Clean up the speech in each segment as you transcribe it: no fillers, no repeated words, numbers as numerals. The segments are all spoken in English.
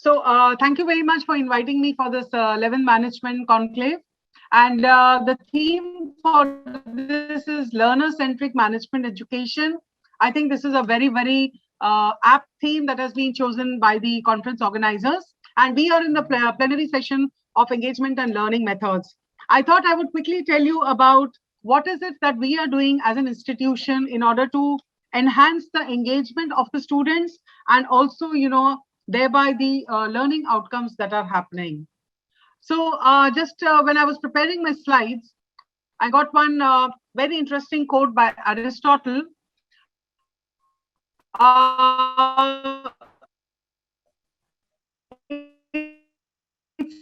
Thank you very much for inviting me for this 11 Management Conclave. And the theme for this is learner-centric management education. I think this is a very apt theme that has been chosen by the conference organizers. And we are in the plenary session of engagement and learning methods. I thought I would quickly tell you about what is it that we are doing as an institution in order to enhance the engagement of the students and also, thereby the learning outcomes that are happening. Just when I was preparing my slides, I got one very interesting quote by Aristotle. It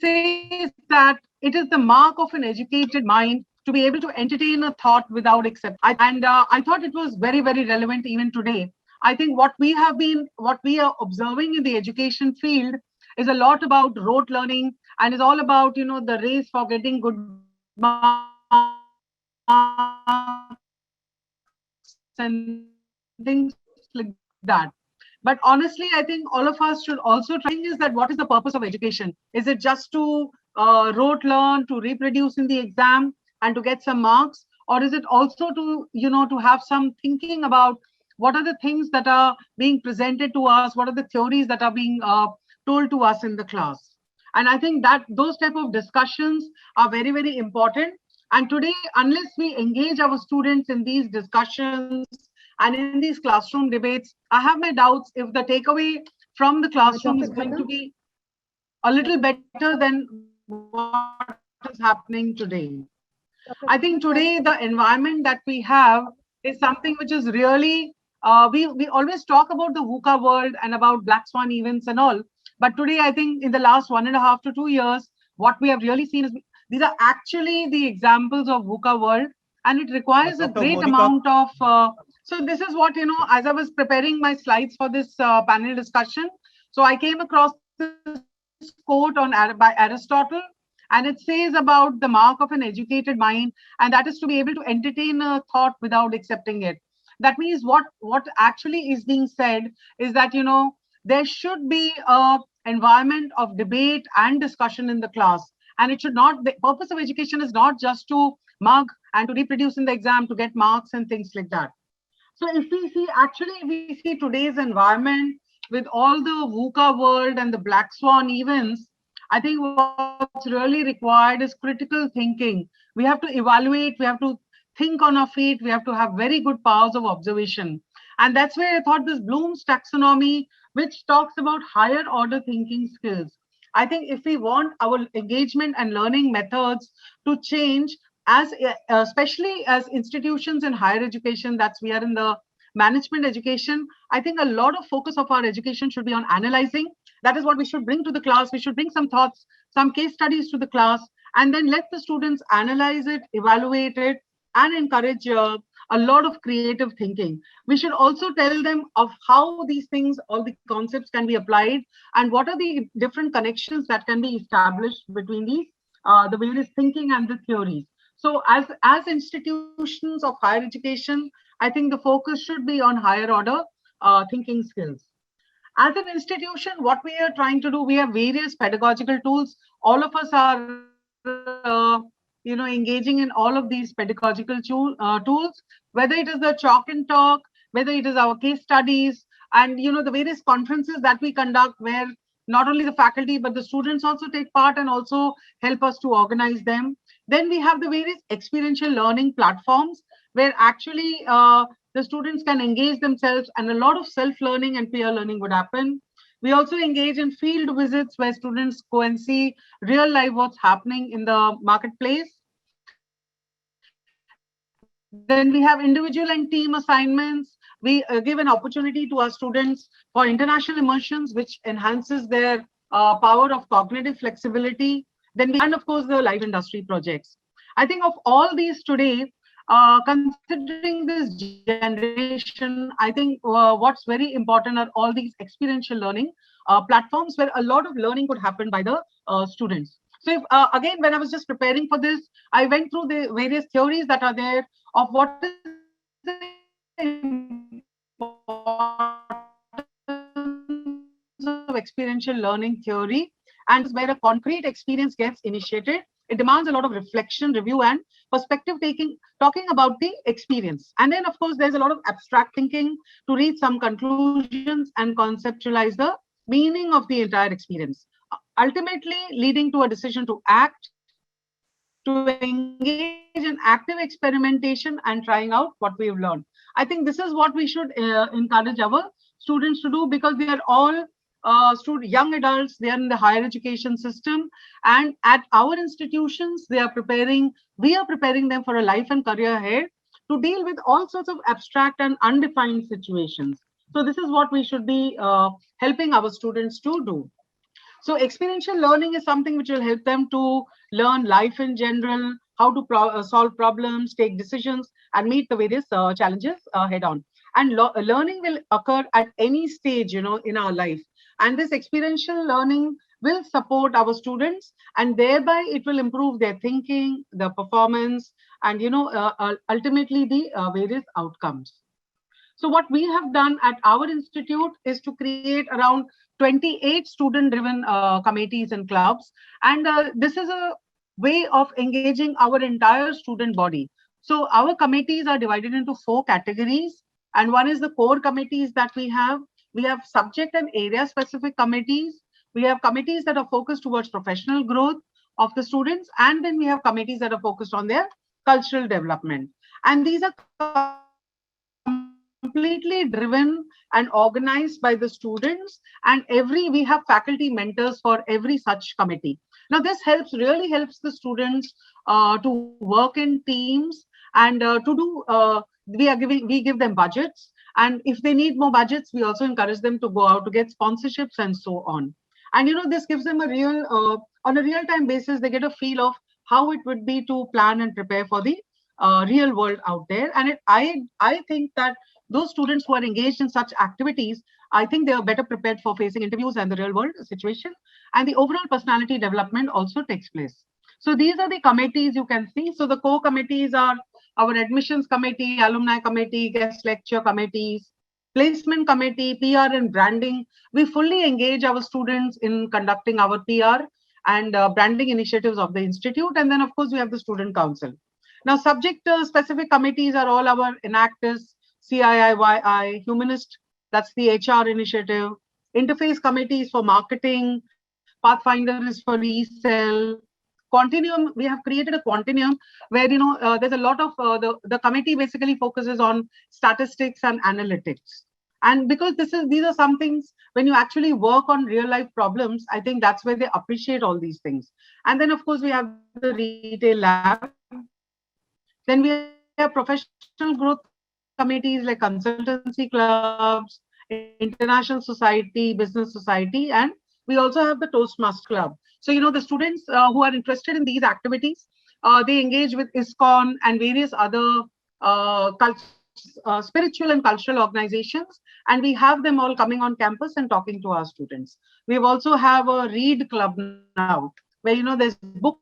says that it is the mark of an educated mind to be able to entertain a thought without accepting. And I thought it was very relevant even today. I think what we are observing in the education field is a lot about rote learning and is all about, the race for getting good marks and things like that. But honestly, I think all of us should also try. The thing is that what is the purpose of education? Is it just to rote learn, to reproduce in the exam and to get some marks? Or is it also to, to have some thinking about what are the things that are being presented to us? What are the theories that are being told to us in the class? And I think that those type of discussions are very important. And today, unless we engage our students in these discussions and in these classroom debates, I have my doubts if the takeaway from the classroom is going to be a little better than what is happening today. I think today the environment that we have is something which is really, we always talk about the VUCA world and about Black Swan events and all. But today, I think in the last 1.5 to 2 years, what we have really seen is these are actually the examples of VUCA world, and it requires a great amount of so this is what, as I was preparing my slides for this panel discussion, so I came across this quote by Aristotle, and it says about the mark of an educated mind, and that is to be able to entertain a thought without accepting it. That means what actually is being said is that, there should be a environment of debate and discussion in the class, and it should not, the purpose of education is not just to mug and to reproduce in the exam to get marks and things like that. So if we see, actually, we see today's environment with all the VUCA world and the Black Swan events, I think what's really required is critical thinking. We have to evaluate, we have to think on our feet, we have to have very good powers of observation. And that's where I thought this Bloom's taxonomy, which talks about higher order thinking skills. I think if we want our engagement and learning methods to change, as especially as institutions in higher education, that's we are in the management education, I think a lot of focus of our education should be on analyzing. That is what we should bring to the class. We should bring some thoughts, some case studies to the class, and then let the students analyze it, evaluate it, and encourage a lot of creative thinking. We should also tell them of how these things, all the concepts can be applied, and what are the different connections that can be established between these, the various thinking and the theories. So as institutions of higher education, I think the focus should be on higher order thinking skills. As an institution, what we are trying to do, we have various pedagogical tools. All of us are, engaging in all of these pedagogical tools, whether it is the chalk and talk, whether it is our case studies, and the various conferences that we conduct, where not only the faculty but the students also take part and also help us to organize them. Then we have the various experiential learning platforms where actually the students can engage themselves, and a lot of self-learning and peer learning would happen. We also engage in field visits where students go and see real life what's happening in the marketplace. Then we have individual and team assignments. We give an opportunity to our students for international immersions, which enhances their power of cognitive flexibility. Then we have, and of course, the live industry projects. I think of all these today, considering this generation, I think what's very important are all these experiential learning platforms where a lot of learning could happen by the students. So if, again, when I was just preparing for this, I went through the various theories that are there of what is the importance of engagement and learning. of experiential learning theory, and where a concrete experience gets initiated. It demands a lot of reflection, review, and perspective taking, talking about the experience. And then, of course, there's a lot of abstract thinking to reach some conclusions and conceptualize the meaning of the entire experience, ultimately leading to a decision to act, to engage in active experimentation and trying out what we've learned. I think this is what we should encourage our students to do, because they are all young adults, they are in the higher education system, and at our institutions, we are preparing them for a life and career ahead to deal with all sorts of abstract and undefined situations. So this is what we should be helping our students to do. So experiential learning is something which will help them to learn life in general, how to solve problems, take decisions, and meet the various challenges head on. And learning will occur at any stage, in our life. And this experiential learning will support our students, and thereby it will improve their thinking, their performance, and ultimately the various outcomes. So what we have done at our institute is to create around 28 student-driven committees and clubs. And this is a way of engaging our entire student body. So our committees are divided into 4 categories. And one is the core committees that we have. We have subject and area-specific committees. We have committees that are focused towards professional growth of the students. And then we have committees that are focused on their cultural development. And these are completely driven and organized by the students, and we have faculty mentors for every such committee. Now this really helps the students to work in teams, and we give them budgets, and if they need more budgets, we also encourage them to go out to get sponsorships and so on. And this gives them on a real-time basis, they get a feel of how it would be to plan and prepare for the real world out there. And I think that those students who are engaged in such activities, I think they are better prepared for facing interviews and the real world situation. And the overall personality development also takes place. So these are the committees you can see. So the core committees are our admissions committee, alumni committee, guest lecture committees, placement committee, PR and branding. We fully engage our students in conducting our PR and branding initiatives of the institute. And then, of course, we have the student council. Now, subject-specific committees are all our Enactus, CIIYI, Humanist, that's the HR initiative, interface committees for marketing, Pathfinder is for resell, Quantinuum, we have created a Quantinuum where, there's a lot of, the committee basically focuses on statistics and analytics. And because these are some things, when you actually work on real life problems, I think that's where they appreciate all these things. And then, of course, we have the retail lab. Then we have professional growth committees like consultancy clubs, international society, business society, and we also have the Toastmaster Club. So, the students who are interested in these activities, they engage with ISKCON and various other spiritual and cultural organizations, and we have them all coming on campus and talking to our students. We also have a read club now, where, there's book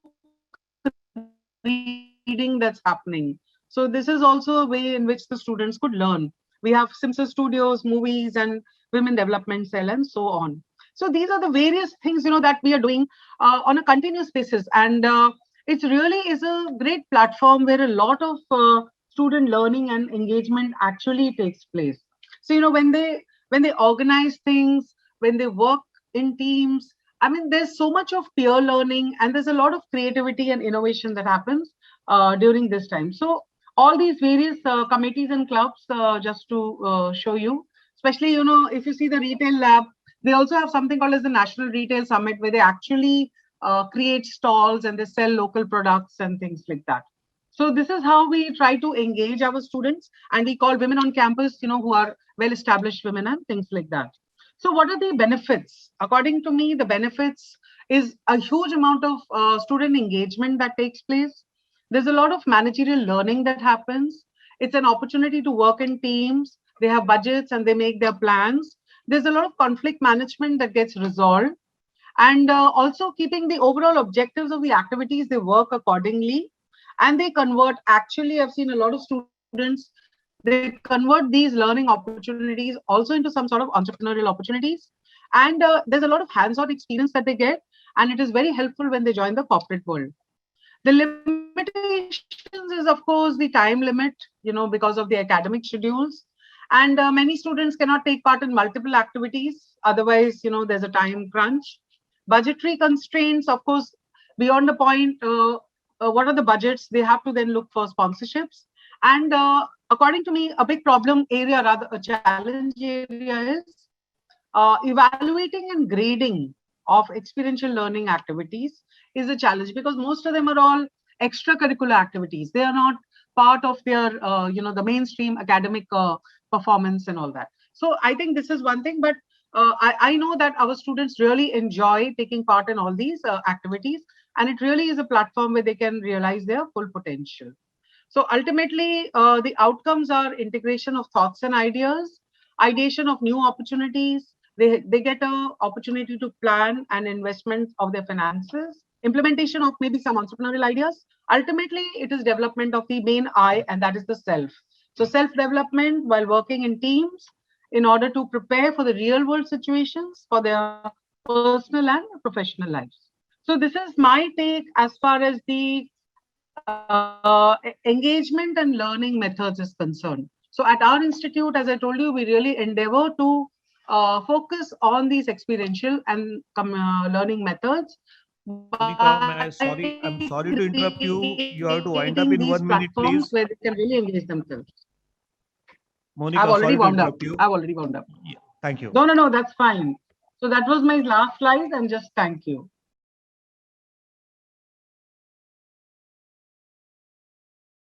reading that's happening. So this is also a way in which the students could learn. We have Simsa Studios, movies, and Women Development Cell, and so on. So these are the various things, that we are doing on a continuous basis. And it really is a great platform where a lot of student learning and engagement actually takes place. So, when they organize things, when they work in teams, I mean, there's so much of peer learning, and there's a lot of creativity and innovation that happens during this time. So all these various committees and clubs, just to show you, especially, if you see the retail lab, they also have something called as the National Retail Summit, where they actually create stalls and they sell local products and things like that. So this is how we try to engage our students, and we call women on campus, who are well-established women and things like that. So what are the benefits? According to me, the benefits is a huge amount of student engagement that takes place. There's a lot of managerial learning that happens. It's an opportunity to work in teams. They have budgets and they make their plans. There's a lot of conflict management that gets resolved. And also keeping the overall objectives of the activities, they work accordingly. And they convert, actually, I've seen a lot of students, they convert these learning opportunities also into some sort of entrepreneurial opportunities. And there's a lot of hands-on experience that they get, and it is very helpful when they join the corporate world. The limitations is, of course, the time limit, because of the academic schedules. And many students cannot take part in multiple activities. Otherwise, there's a time crunch. Budgetary constraints, of course, beyond the point, what are the budgets? They have to then look for sponsorships. And according to me, a big problem area, rather a challenge area, is evaluating and grading of experiential learning activities is a challenge, because most of them are all extracurricular activities. They are not part of their, the mainstream academic performance and all that. So I think this is one thing, but I know that our students really enjoy taking part in all these activities, and it really is a platform where they can realize their full potential. So ultimately, the outcomes are integration of thoughts and ideas, ideation of new opportunities. They get an opportunity to plan an investment of their finances, implementation of maybe some entrepreneurial ideas. Ultimately, it is development of the main I, and that is the self. So self-development while working in teams in order to prepare for the real world situations for their personal and professional lives. So this is my take as far as the engagement and learning methods is concerned. So at our institute, as I told you, we really endeavor to focus on these experiential and learning methods. Monica, I'm sorry to interrupt you. You have to wind up in These 1 minute, platforms please. where they can really engage themselves. I've Monica, already sorry to wound up. interrupt you. I've already wound up. Yeah, thank you. No, that's fine. So that was my last slide, and just thank you.